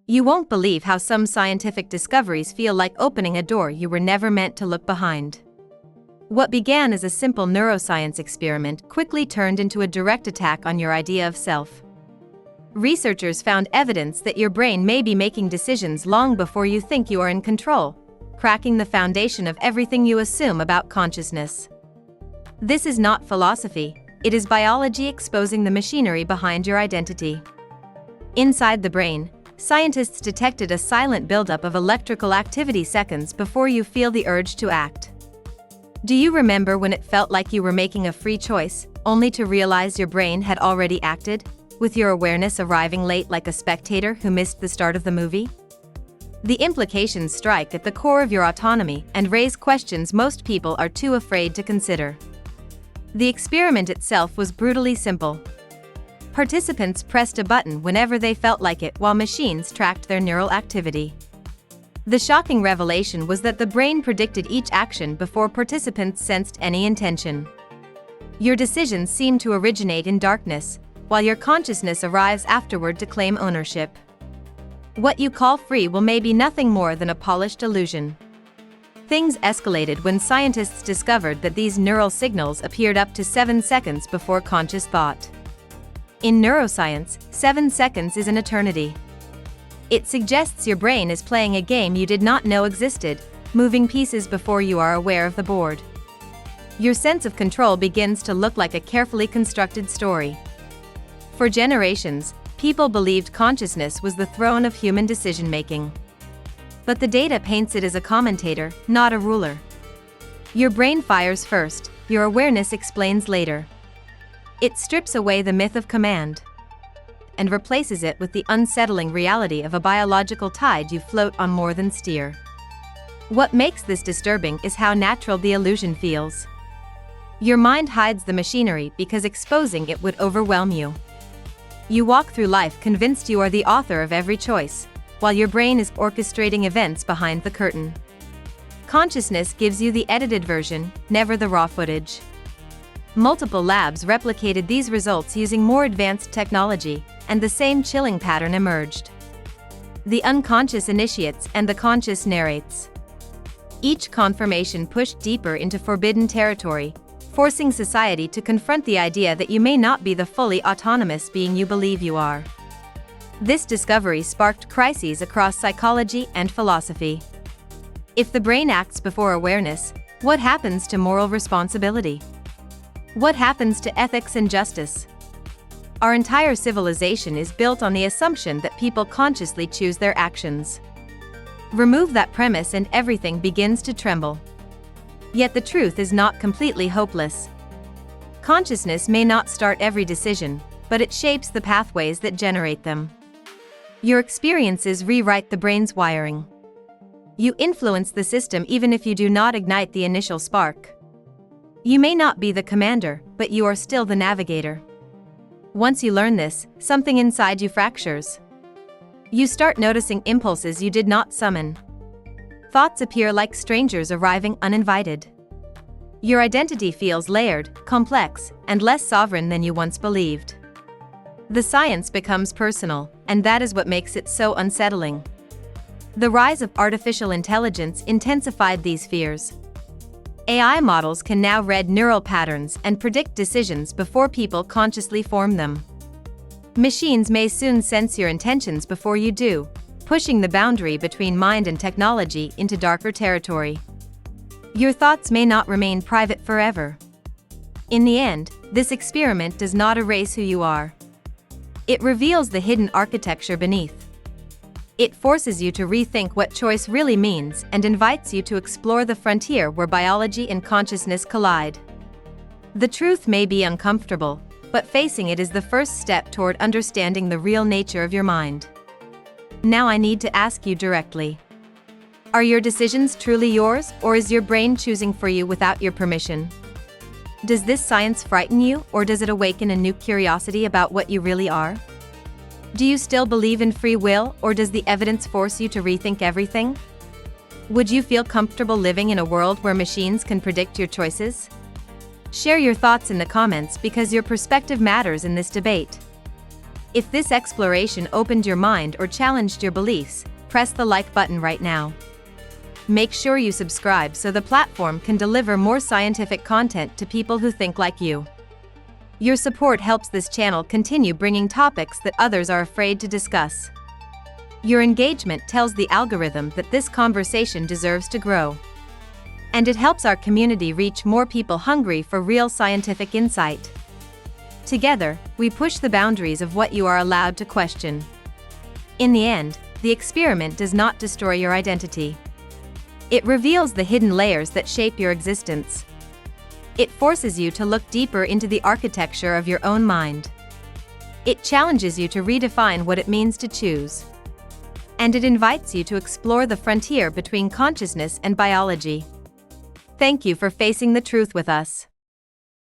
You won't believe how some scientific discoveries feel like opening a door you were never meant to look behind. What began as a simple neuroscience experiment quickly turned into a direct attack on your idea of self. Researchers found evidence that your brain may be making decisions long before you think you are in control, cracking the foundation of everything you assume about consciousness. This is not philosophy, it is biology exposing the machinery behind your identity. Inside the brain, scientists detected a silent buildup of electrical activity seconds before you feel the urge to act. Do you remember when it felt like you were making a free choice, only to realize your brain had already acted, with your awareness arriving late like a spectator who missed the start of the movie? The implications strike at the core of your autonomy and raise questions most people are too afraid to consider. The experiment itself was brutally simple. Participants pressed a button whenever they felt like it while machines tracked their neural activity. The shocking revelation was that the brain predicted each action before participants sensed any intention. Your decisions seem to originate in darkness, while your consciousness arrives afterward to claim ownership. What you call free will may be nothing more than a polished illusion. Things escalated when scientists discovered that these neural signals appeared up to 7 seconds before conscious thought. In neuroscience, 7 seconds is an eternity. It suggests your brain is playing a game you did not know existed, moving pieces before you are aware of the board. Your sense of control begins to look like a carefully constructed story. For generations, people believed consciousness was the throne of human decision-making. But the data paints it as a commentator, not a ruler. Your brain fires first, your awareness explains later. It strips away the myth of command and replaces it with the unsettling reality of a biological tide you float on more than steer. What makes this disturbing is how natural the illusion feels. Your mind hides the machinery because exposing it would overwhelm you. You walk through life convinced you are the author of every choice, while your brain is orchestrating events behind the curtain. Consciousness gives you the edited version, never the raw footage. Multiple labs replicated these results using more advanced technology, and the same chilling pattern emerged. The unconscious initiates and the conscious narrates. Each confirmation pushed deeper into forbidden territory, forcing society to confront the idea that you may not be the fully autonomous being you believe you are. This discovery sparked crises across psychology and philosophy. If the brain acts before awareness, what happens to moral responsibility? What happens to ethics and justice? Our entire civilization is built on the assumption that people consciously choose their actions. Remove that premise and everything begins to tremble. Yet the truth is not completely hopeless. Consciousness may not start every decision, but it shapes the pathways that generate them. Your experiences rewrite the brain's wiring. You influence the system even if you do not ignite the initial spark. You may not be the commander, but you are still the navigator. Once you learn this, something inside you fractures. You start noticing impulses you did not summon. Thoughts appear like strangers arriving uninvited. Your identity feels layered, complex, and less sovereign than you once believed. The science becomes personal, and that is what makes it so unsettling. The rise of artificial intelligence intensified these fears. AI models can now read neural patterns and predict decisions before people consciously form them. Machines may soon sense your intentions before you do, pushing the boundary between mind and technology into darker territory. Your thoughts may not remain private forever. In the end, this experiment does not erase who you are. It reveals the hidden architecture beneath. It forces you to rethink what choice really means and invites you to explore the frontier where biology and consciousness collide. The truth may be uncomfortable, but facing it is the first step toward understanding the real nature of your mind. Now I need to ask you directly. Are your decisions truly yours, or is your brain choosing for you without your permission? Does this science frighten you, or does it awaken a new curiosity about what you really are? Do you still believe in free will, or does the evidence force you to rethink everything? Would you feel comfortable living in a world where machines can predict your choices? Share your thoughts in the comments because your perspective matters in this debate. If this exploration opened your mind or challenged your beliefs, press the like button right now. Make sure you subscribe so the platform can deliver more scientific content to people who think like you. Your support helps this channel continue bringing topics that others are afraid to discuss. Your engagement tells the algorithm that this conversation deserves to grow. And it helps our community reach more people hungry for real scientific insight. Together, we push the boundaries of what you are allowed to question. In the end, the experiment does not destroy your identity. It reveals the hidden layers that shape your existence. It forces you to look deeper into the architecture of your own mind. It challenges you to redefine what it means to choose. And it invites you to explore the frontier between consciousness and biology. Thank you for facing the truth with us.